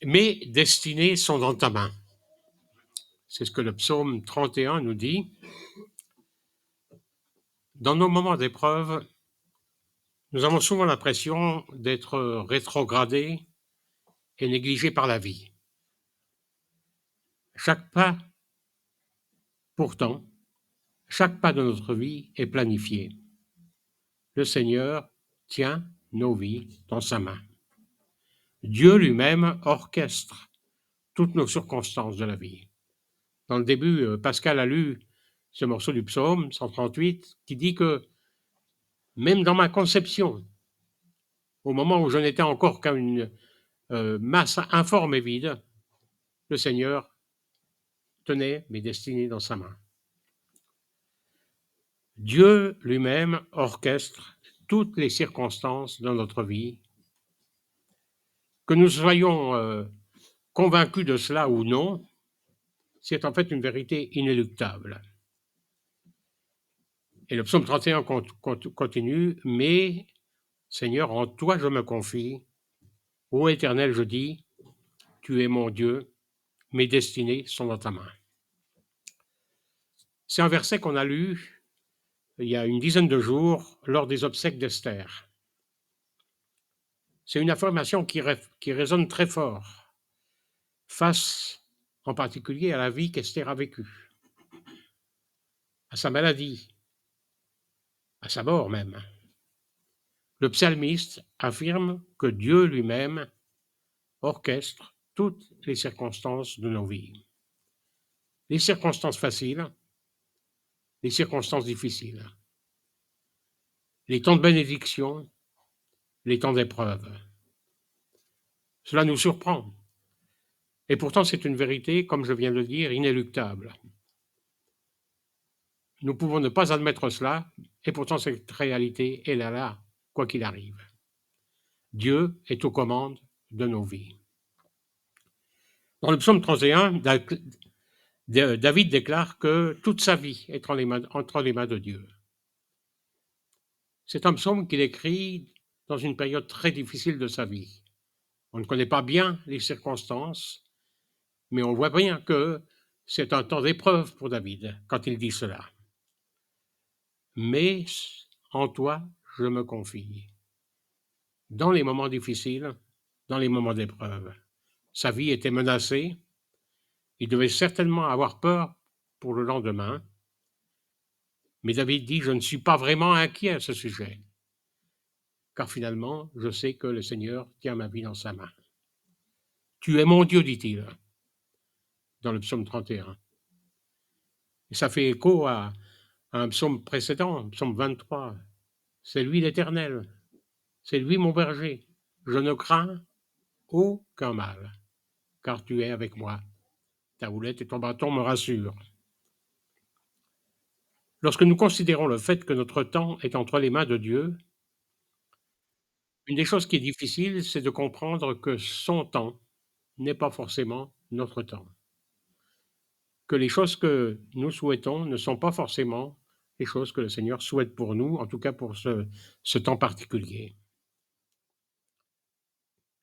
Mes destinées sont dans ta main. C'est ce que le psaume 31 nous dit. Dans nos moments d'épreuve, nous avons souvent l'impression d'être rétrogradés et négligés par la vie. Chaque pas, pourtant, chaque pas de notre vie est planifié. Le Seigneur tient nos vies dans sa main. Dieu lui-même orchestre toutes nos circonstances de la vie. Dans le début, Pascal a lu ce morceau du psaume 138 qui dit que même dans ma conception, au moment où je n'étais encore qu'une masse informe et vide, le Seigneur tenait mes destinées dans sa main. Dieu lui-même orchestre toutes les circonstances de notre vie. Que nous soyons convaincus de cela ou non, c'est en fait une vérité inéluctable. Et le psaume 31 continue, mais Seigneur, en toi je me confie. Ô Éternel, je dis, tu es mon Dieu, mes destinées sont dans ta main. C'est un verset qu'on a lu il y a une dizaine de jours lors des obsèques d'Esther. C'est une affirmation qui résonne très fort face en particulier à la vie qu'Esther a vécue, à sa maladie, à sa mort même. Le psalmiste affirme que Dieu lui-même orchestre toutes les circonstances de nos vies. Les circonstances faciles, les circonstances difficiles, les temps de bénédiction, les temps d'épreuve. Cela nous surprend. Et pourtant, c'est une vérité, comme je viens de le dire, inéluctable. Nous pouvons ne pas admettre cela, et pourtant cette réalité est là, quoi qu'il arrive. Dieu est aux commandes de nos vies. Dans le psaume 31, David déclare que toute sa vie est entre les mains de Dieu. C'est un psaume qu'il écrit dans une période très difficile de sa vie. On ne connaît pas bien les circonstances, mais on voit bien que c'est un temps d'épreuve pour David quand il dit cela. Mais en toi, je me confie. Dans les moments difficiles, dans les moments d'épreuve, sa vie était menacée. Il devait certainement avoir peur pour le lendemain. Mais David dit, je ne suis pas vraiment inquiet à ce sujet, car finalement, je sais que le Seigneur tient ma vie dans sa main. Tu es mon Dieu, dit-il, dans le psaume 31. Et ça fait écho à un psaume précédent, psaume 23. C'est lui l'Éternel, c'est lui mon berger. Je ne crains aucun mal, car tu es avec moi. Ta houlette et ton bâton me rassurent. Lorsque nous considérons le fait que notre temps est entre les mains de Dieu, une des choses qui est difficile, c'est de comprendre que son temps n'est pas forcément notre temps. Que les choses que nous souhaitons ne sont pas forcément les choses que le Seigneur souhaite pour nous, en tout cas pour ce temps particulier.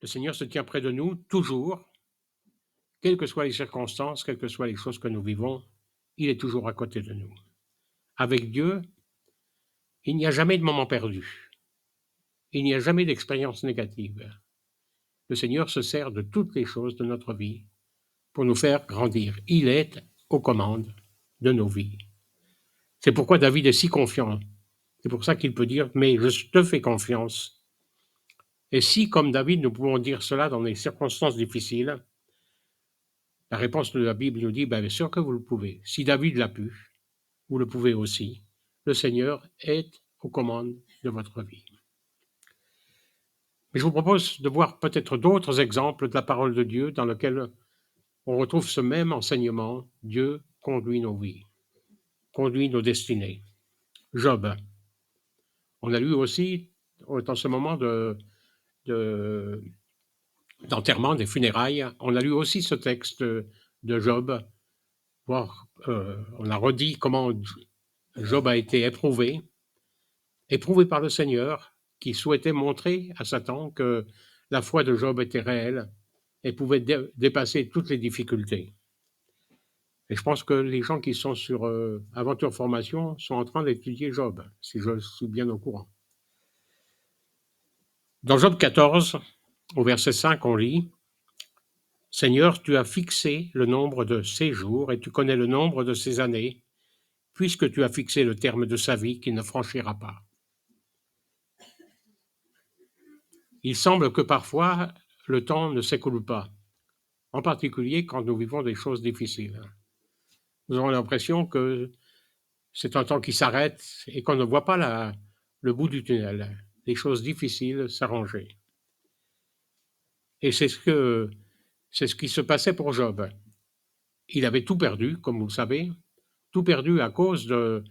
Le Seigneur se tient près de nous toujours, quelles que soient les circonstances, quelles que soient les choses que nous vivons, il est toujours à côté de nous. Avec Dieu, il n'y a jamais de moment perdu. Il n'y a jamais d'expérience négative. Le Seigneur se sert de toutes les choses de notre vie pour nous faire grandir. Il est aux commandes de nos vies. C'est pourquoi David est si confiant. C'est pour ça qu'il peut dire, mais je te fais confiance. Et si, comme David, nous pouvons dire cela dans des circonstances difficiles, la réponse de la Bible nous dit, bien sûr que vous le pouvez. Si David l'a pu, vous le pouvez aussi. Le Seigneur est aux commandes de votre vie. Mais je vous propose de voir peut-être d'autres exemples de la parole de Dieu dans lesquels on retrouve ce même enseignement. Dieu conduit nos vies, conduit nos destinées. Job. On a lu aussi, dans ce moment d'enterrement, des funérailles, on a lu aussi ce texte de Job. On a redit comment Job a été éprouvé par le Seigneur, qui souhaitait montrer à Satan que la foi de Job était réelle, et pouvait dépasser toutes les difficultés. Et je pense que les gens qui sont sur Aventure Formation sont en train d'étudier Job, si je suis bien au courant. Dans Job 14, au verset 5, on lit « Seigneur, tu as fixé le nombre de ses jours et tu connais le nombre de ses années, puisque tu as fixé le terme de sa vie qu'il ne franchira pas. » Il semble que parfois, le temps ne s'écoule pas, en particulier quand nous vivons des choses difficiles. Nous avons l'impression que c'est un temps qui s'arrête et qu'on ne voit pas le bout du tunnel, les choses difficiles s'arranger. Et c'est ce qui se passait pour Job. Il avait tout perdu, comme vous le savez, tout perdu à cause de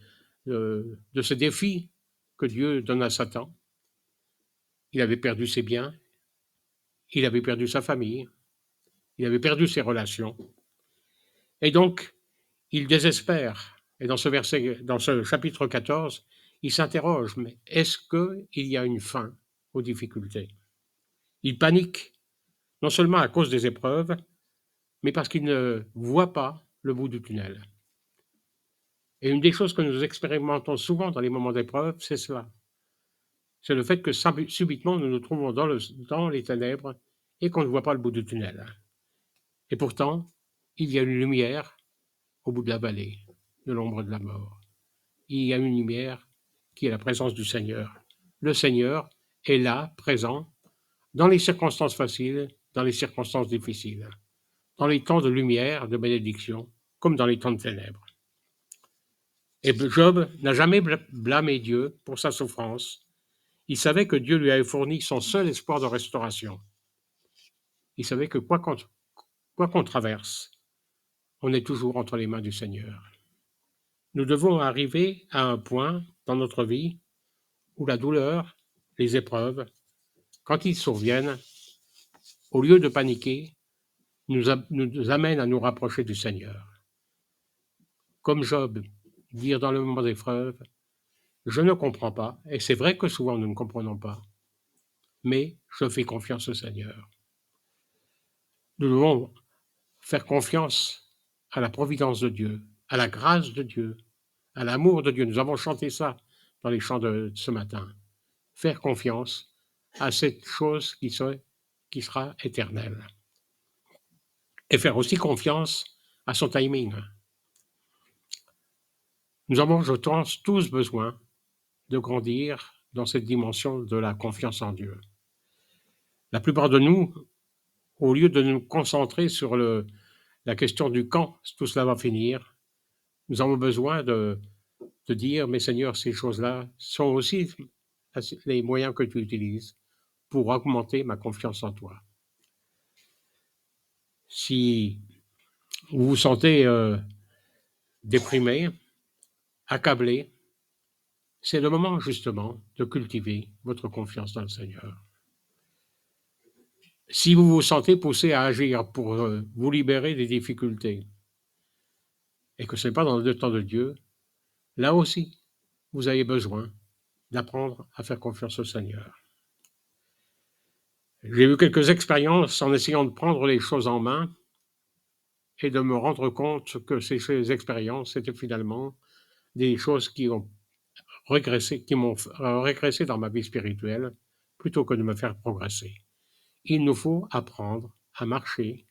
ce défi que Dieu donne à Satan. Il avait perdu ses biens, il avait perdu sa famille, il avait perdu ses relations. Et donc, il désespère. Et dans ce chapitre 14, il s'interroge, mais est-ce qu'il y a une fin aux difficultés? Il panique, non seulement à cause des épreuves, mais parce qu'il ne voit pas le bout du tunnel. Et une des choses que nous expérimentons souvent dans les moments d'épreuve, c'est cela. C'est le fait que subitement nous nous trouvons dans les ténèbres et qu'on ne voit pas le bout du tunnel. Et pourtant, il y a une lumière au bout de la vallée, de l'ombre de la mort. Il y a une lumière qui est la présence du Seigneur. Le Seigneur est là, présent, dans les circonstances faciles, dans les circonstances difficiles, dans les temps de lumière, de bénédiction, comme dans les temps de ténèbres. Et Job n'a jamais blâmé Dieu pour sa souffrance. Il savait que Dieu lui avait fourni son seul espoir de restauration. Il savait que quoi qu'on traverse, on est toujours entre les mains du Seigneur. Nous devons arriver à un point dans notre vie où la douleur, les épreuves, quand ils surviennent, au lieu de paniquer, nous amènent à nous rapprocher du Seigneur. Comme Job, dire dans le moment d'épreuve, je ne comprends pas, et c'est vrai que souvent nous ne comprenons pas, mais je fais confiance au Seigneur. Nous devons faire confiance à la providence de Dieu, à la grâce de Dieu, à l'amour de Dieu. Nous avons chanté ça dans les chants de ce matin. Faire confiance à cette chose qui sera éternelle. Et faire aussi confiance à son timing. Nous avons, je pense, tous besoin de grandir dans cette dimension de la confiance en Dieu. La plupart de nous, au lieu de nous concentrer sur la question du quand tout cela va finir, nous avons besoin de dire, mais Seigneur, ces choses-là sont aussi les moyens que tu utilises pour augmenter ma confiance en toi. Si vous vous sentez déprimé, accablé, c'est le moment justement de cultiver votre confiance dans le Seigneur. Si vous vous sentez poussé à agir pour vous libérer des difficultés et que ce n'est pas dans le temps de Dieu, là aussi, vous avez besoin d'apprendre à faire confiance au Seigneur. J'ai eu quelques expériences en essayant de prendre les choses en main et de me rendre compte que ces expériences étaient finalement des choses qui m'ont régressé dans ma vie spirituelle plutôt que de me faire progresser. Il nous faut apprendre à marcher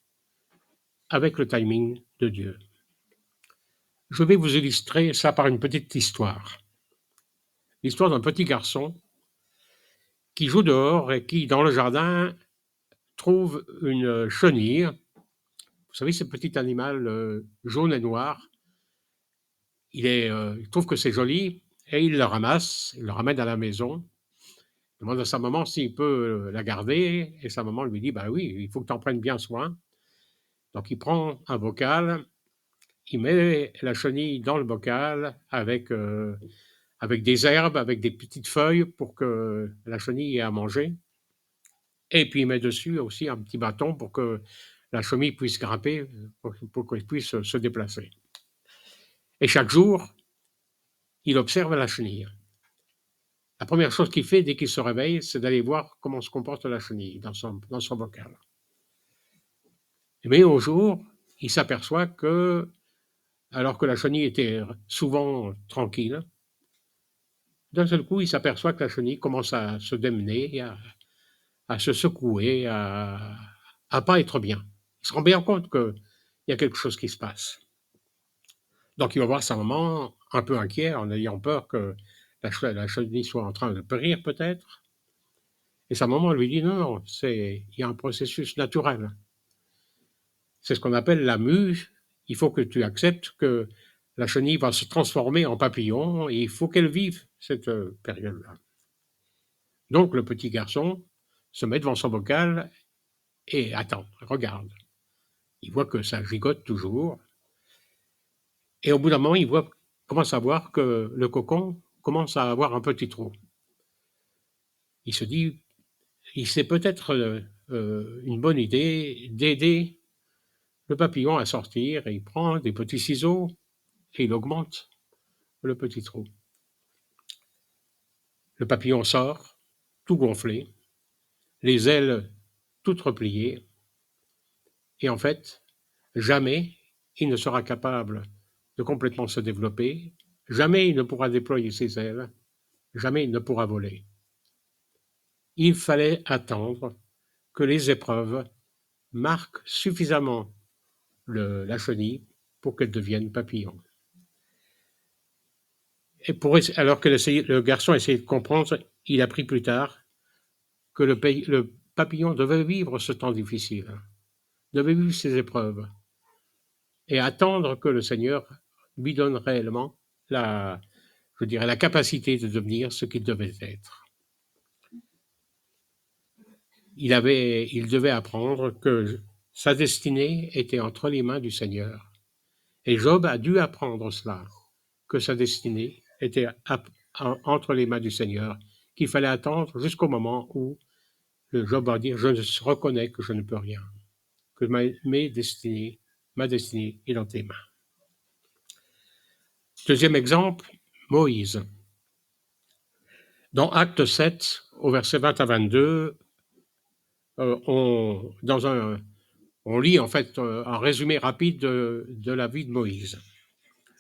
avec le timing de Dieu. Je vais vous illustrer ça par une petite histoire. L'histoire d'un petit garçon qui joue dehors et qui, dans le jardin, trouve une chenille. Vous savez, ce petit animal jaune et noir. Il trouve que c'est joli et il le ramasse, il le ramène à la maison. Il demande à sa maman s'il peut la garder et sa maman lui dit, bah oui, il faut que tu en prennes bien soin. Donc il prend un bocal, il met la chenille dans le bocal avec des herbes, avec des petites feuilles pour que la chenille ait à manger. Et puis il met dessus aussi un petit bâton pour que la chenille puisse grimper, pour qu'elle puisse se déplacer. Et chaque jour, il observe la chenille. La première chose qu'il fait dès qu'il se réveille, c'est d'aller voir comment se comporte la chenille dans son bocal. Mais au jour, il s'aperçoit que, alors que la chenille était souvent tranquille, d'un seul coup, il s'aperçoit que la chenille commence à se démener, à se secouer, à pas être bien. Il se rend bien compte qu'il y a quelque chose qui se passe. Donc il va voir sa maman un peu inquiet, en ayant peur que la chenille soit en train de périr peut-être. Et sa maman lui dit non, non, il y a un processus naturel. C'est ce qu'on appelle la mue. Il faut que tu acceptes que la chenille va se transformer en papillon et il faut qu'elle vive cette période-là. Donc le petit garçon se met devant son bocal et attend, regarde. Il voit que ça gigote toujours. Et au bout d'un moment, il commence à voir que le cocon commence à avoir un petit trou. Il se dit, c'est peut-être une bonne idée d'aider le papillon à sortir. Et il prend des petits ciseaux et il augmente le petit trou. Le papillon sort, tout gonflé, les ailes toutes repliées. Et en fait, jamais il ne sera capable de complètement se développer, jamais il ne pourra déployer ses ailes, jamais il ne pourra voler. Il fallait attendre que les épreuves marquent suffisamment la chenille pour qu'elle devienne papillon. Et alors que le garçon essayait de comprendre, il apprit plus tard que le papillon devait vivre ce temps difficile, devait vivre ces épreuves, et attendre que le Seigneur lui donne réellement la capacité de devenir ce qu'il devait être. Il devait apprendre que sa destinée était entre les mains du Seigneur. Et Job a dû apprendre cela, que sa destinée était entre les mains du Seigneur, qu'il fallait attendre jusqu'au moment où le Job va dire « Je reconnais que je ne peux rien, que ma destinée est dans tes mains ». Deuxième exemple, Moïse. Dans Acte 7, au verset 20 à 22, on lit en fait un résumé rapide de la vie de Moïse.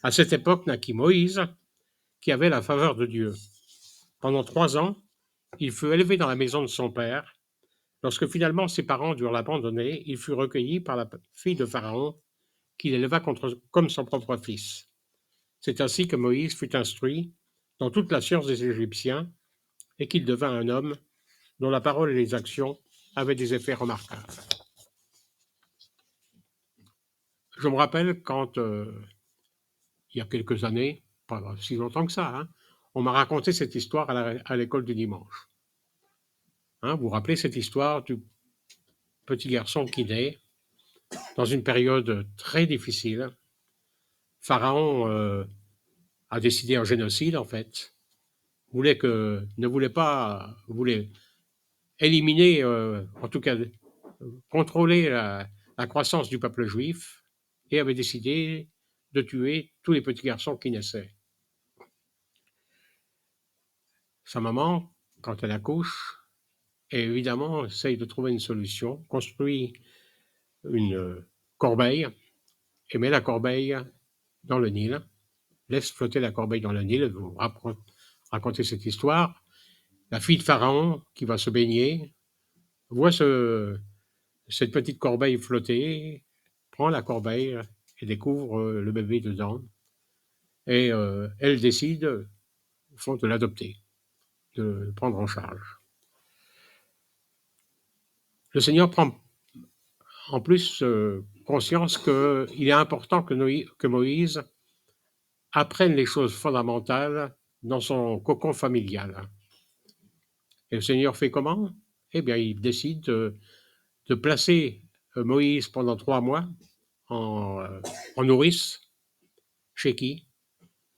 À cette époque naquit Moïse, qui avait la faveur de Dieu. Pendant 3 ans, il fut élevé dans la maison de son père. Lorsque finalement ses parents durent l'abandonner, il fut recueilli par la fille de Pharaon, qu'il éleva comme son propre fils. C'est ainsi que Moïse fut instruit dans toute la science des Égyptiens et qu'il devint un homme dont la parole et les actions avaient des effets remarquables. Je me rappelle quand, il y a quelques années, pas si longtemps que ça, hein, on m'a raconté cette histoire à l'école du dimanche. Hein, vous vous rappelez cette histoire du petit garçon qui naît dans une période très difficile. Pharaon a décidé un génocide, en fait. Voulait éliminer, en tout cas, contrôler la croissance du peuple juif et avait décidé de tuer tous les petits garçons qui naissaient. Sa maman, quand elle accouche, évidemment, essaye de trouver une solution, construit une corbeille et met la corbeille dans le Nil, laisse flotter la corbeille dans le Nil. Elle vous raconter cette histoire. La fille de Pharaon, qui va se baigner, voit cette petite corbeille flotter, prend la corbeille et découvre le bébé dedans. Et elle décide, au fond, de l'adopter, de le prendre en charge. Le Seigneur prend en plus conscience qu'il est important que Moïse apprenne les choses fondamentales dans son cocon familial. Et le Seigneur fait comment? Eh bien, il décide de placer Moïse pendant 3 mois en nourrice. Chez qui?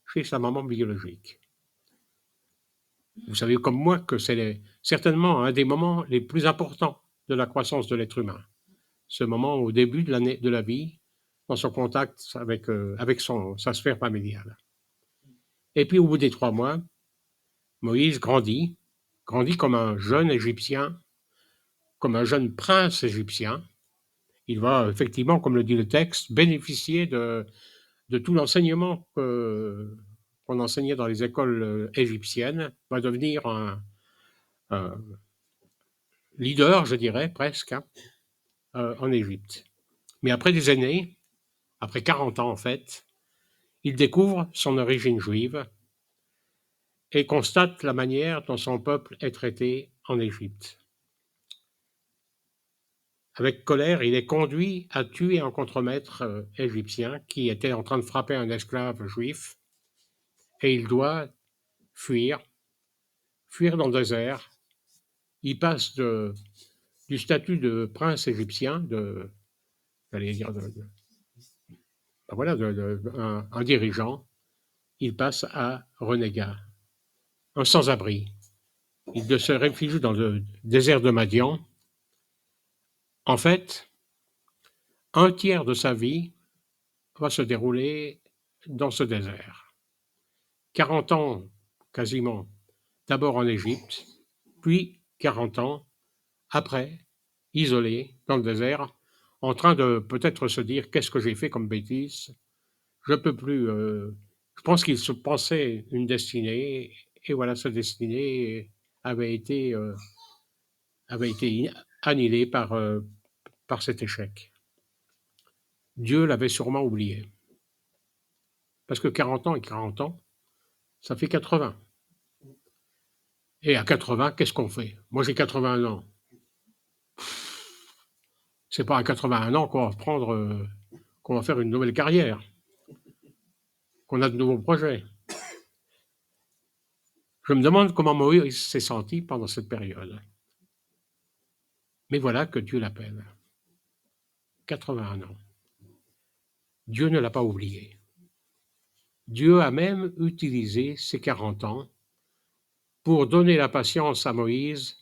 Chez sa maman biologique. Vous savez comme moi que c'est certainement un des moments les plus importants de la croissance de l'être humain. Ce moment au début de la vie, dans son contact avec sa sphère familiale. Et puis au bout des 3 mois, Moïse grandit comme un jeune Égyptien, comme un jeune prince égyptien, Il va effectivement, comme le dit le texte, bénéficier de tout l'enseignement qu'on enseignait dans les écoles égyptiennes, va devenir un leader, je dirais presque, hein, en Égypte. Mais après des années, après 40 ans en fait, il découvre son origine juive et constate la manière dont son peuple est traité en Égypte. Avec colère, il est conduit à tuer un contremaître égyptien qui était en train de frapper un esclave juif, et il doit fuir, fuir dans le désert. Il passe du statut de prince égyptien, j'allais dire, voilà, un dirigeant, il passe à renégat, un sans-abri. Il se réfugie dans le désert de Madian. En fait, un tiers de sa vie va se dérouler dans ce désert. 40 ans, quasiment, d'abord en Égypte, puis 40 ans après, isolé, dans le désert, en train de peut-être se dire: «Qu'est-ce que j'ai fait comme bêtise? Je peux plus». Je pense qu'il se pensait une destinée, et voilà, sa destinée avait été, euh, avait été annihilée par cet échec. Dieu l'avait sûrement oublié. Parce que 40 ans et 40 ans, ça fait 80. Et à 80, qu'est-ce qu'on fait? Moi, j'ai 81 ans. C'est pas à 81 ans qu'on va qu'on va faire une nouvelle carrière, qu'on a de nouveaux projets. Je me demande comment Moïse s'est senti pendant cette période. Mais voilà que Dieu l'appelle. 81 ans. Dieu ne l'a pas oublié. Dieu a même utilisé ces 40 ans pour donner la patience à Moïse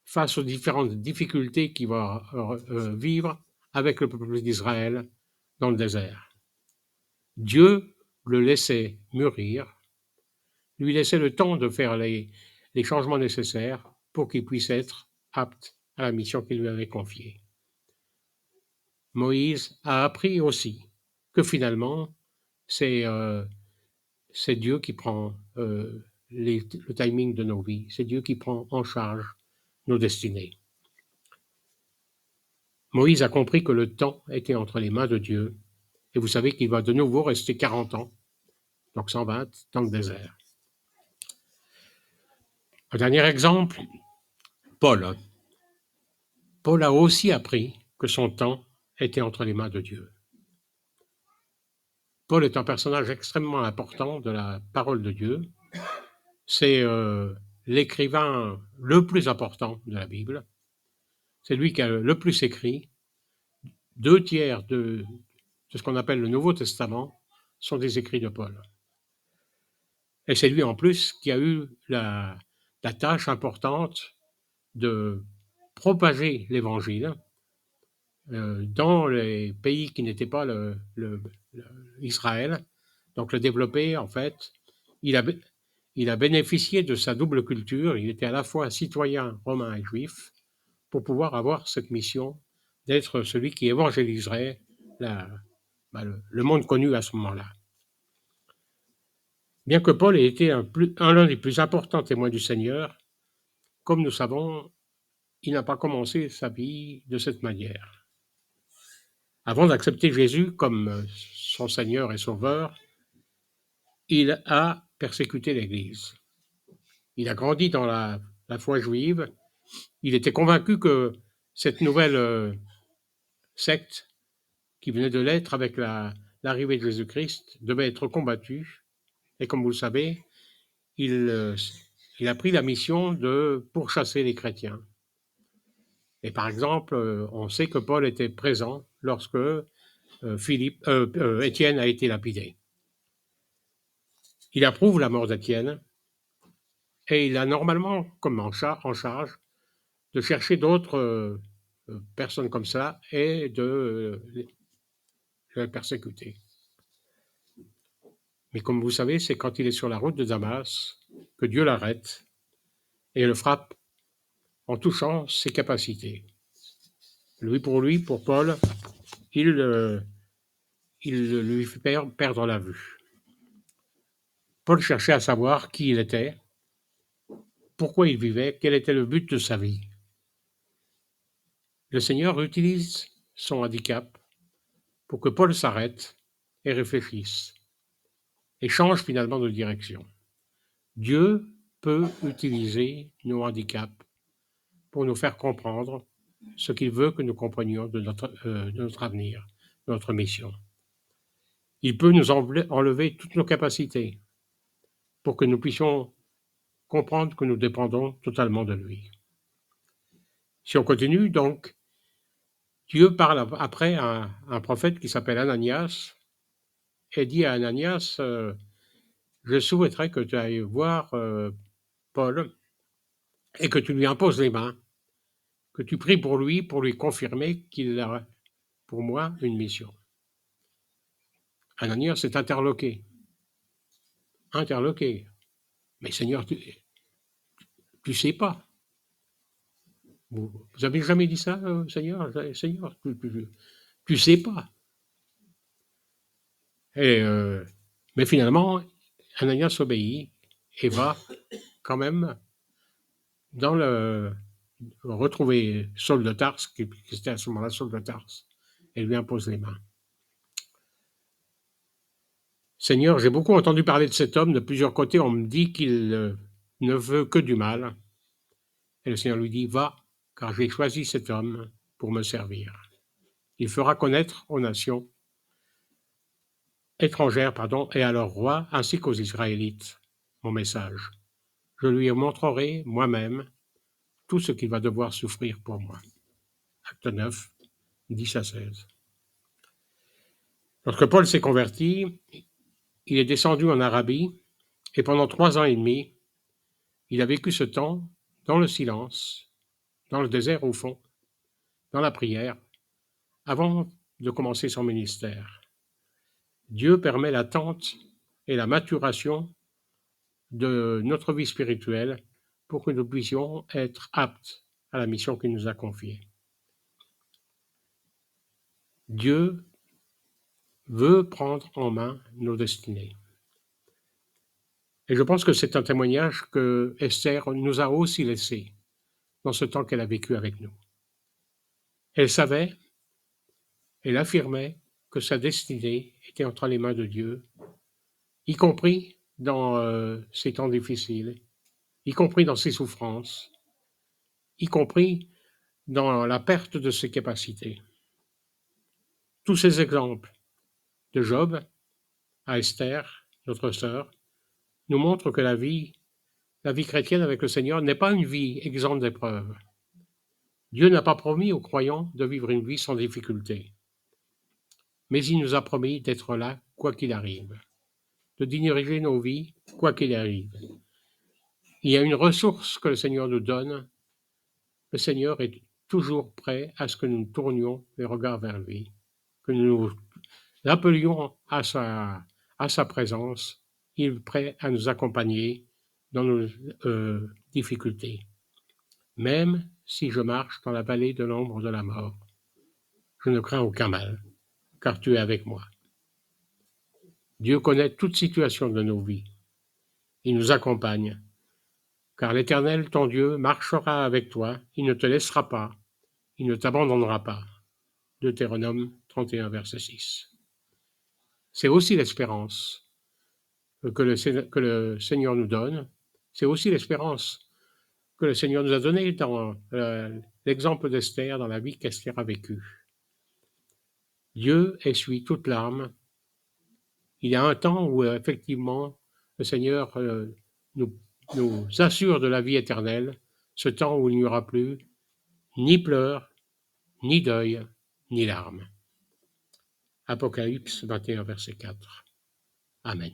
face aux différentes difficultés qu'il va vivre avec le peuple d'Israël dans le désert. Dieu le laissait mûrir, lui laissait le temps de faire les changements nécessaires pour qu'il puisse être apte à la mission qu'il lui avait confiée. Moïse a appris aussi que finalement, c'est Dieu qui prend le timing de nos vies, c'est Dieu qui prend en charge nos destinées. Moïse a compris que le temps était entre les mains de Dieu, et vous savez qu'il va de nouveau rester 40 ans, donc 120, dans le désert. Un dernier exemple, Paul. Paul a aussi appris que son temps était entre les mains de Dieu. Paul est un personnage extrêmement important de la parole de Dieu. C'est l'écrivain le plus important de la Bible. C'est lui qui a le plus écrit. 2/3 de ce qu'on appelle le Nouveau Testament sont des écrits de Paul. Et c'est lui en plus qui a eu la tâche importante de propager l'Évangile dans les pays qui n'étaient pas Israël. Donc le développer, en fait, il a bénéficié de sa double culture. Il était à la fois citoyen romain et juif pour pouvoir avoir cette mission d'être celui qui évangéliserait le monde connu à ce moment-là. Bien que Paul ait été l'un des plus importants témoins du Seigneur, comme nous savons, il n'a pas commencé sa vie de cette manière. Avant d'accepter Jésus comme son Seigneur et Sauveur, il a persécuté l'Église. Il a grandi dans la foi juive. Il était convaincu que cette nouvelle secte qui venait de l'être avec l'arrivée de Jésus-Christ devait être combattue. Et comme vous le savez, il a pris la mission de pourchasser les chrétiens. Et par exemple, on sait que Paul était présent lorsque Étienne a été lapidé. Il approuve la mort d'Étienne et il a normalement comme en charge de chercher d'autres personnes comme ça et de les persécuter. Mais comme vous savez, c'est quand il est sur la route de Damas que Dieu l'arrête et le frappe en touchant ses capacités. Lui, pour Paul, il lui fait perdre la vue. Paul cherchait à savoir qui il était, pourquoi il vivait, quel était le but de sa vie. Le Seigneur utilise son handicap pour que Paul s'arrête et réfléchisse et change finalement de direction. Dieu peut utiliser nos handicaps pour nous faire comprendre ce qu'il veut que nous comprenions de notre avenir, de notre mission. Il peut nous enlever toutes nos capacités pour que nous puissions comprendre que nous dépendons totalement de lui. Si on continue, donc, Dieu parle après à un prophète qui s'appelle Ananias et dit à Ananias, je souhaiterais que tu ailles voir Paul et que tu lui imposes les mains, que tu pries pour lui confirmer qu'il a pour moi une mission. Ananias est interloqué. Mais Seigneur, tu sais pas. Vous avez jamais dit ça, Seigneur, tu sais pas. Mais finalement, Ananias obéit et va quand même retrouver Saul de Tarse, qui était à ce moment-là Saul de Tarse, et lui impose les mains. Seigneur, j'ai beaucoup entendu parler de cet homme, de plusieurs côtés, on me dit qu'il ne veut que du mal. Et le Seigneur lui dit, va, car j'ai choisi cet homme pour me servir. Il fera connaître aux nations étrangères, et à leurs rois, ainsi qu'aux Israélites, mon message. Je lui montrerai moi-même tout ce qu'il va devoir souffrir pour moi. Acte 9, 10 à 16. Lorsque Paul s'est converti, il est descendu en Arabie, et pendant 3 ans et demi, il a vécu ce temps dans le silence, dans le désert au fond, dans la prière, avant de commencer son ministère. Dieu permet l'attente et la maturation de notre vie spirituelle pour que nous puissions être aptes à la mission qu'il nous a confiée. Dieu veut prendre en main nos destinées. Et je pense que c'est un témoignage que Esther nous a aussi laissé dans ce temps qu'elle a vécu avec nous. Elle savait, elle affirmait que sa destinée était entre les mains de Dieu, y compris dans ces temps difficiles, y compris dans ses souffrances, y compris dans la perte de ses capacités. Tous ces exemples de Job à Esther, notre sœur, nous montrent que la vie chrétienne avec le Seigneur n'est pas une vie exempte d'épreuves. Dieu n'a pas promis aux croyants de vivre une vie sans difficulté, mais il nous a promis d'être là quoi qu'il arrive, de diriger nos vies quoi qu'il arrive. Il y a une ressource que le Seigneur nous donne. Le Seigneur est toujours prêt à ce que nous nous tournions les regards vers lui, que nous l'appelions à sa présence. Il est prêt à nous accompagner dans nos difficultés. Même si je marche dans la vallée de l'ombre de la mort, je ne crains aucun mal, car tu es avec moi. Dieu connaît toute situation de nos vies. Il nous accompagne, car l'Éternel, ton Dieu, marchera avec toi, il ne te laissera pas, il ne t'abandonnera pas. Deutéronome 31, verset 6. C'est aussi l'espérance que le Seigneur nous donne, c'est aussi l'espérance que le Seigneur nous a donnée dans l'exemple d'Esther, dans la vie qu'Esther a vécue. Dieu essuie toute larme. Il y a un temps où effectivement le Seigneur nous assure de la vie éternelle, ce temps où il n'y aura plus ni pleurs, ni deuil, ni larmes. Apocalypse 21, verset 4. Amen.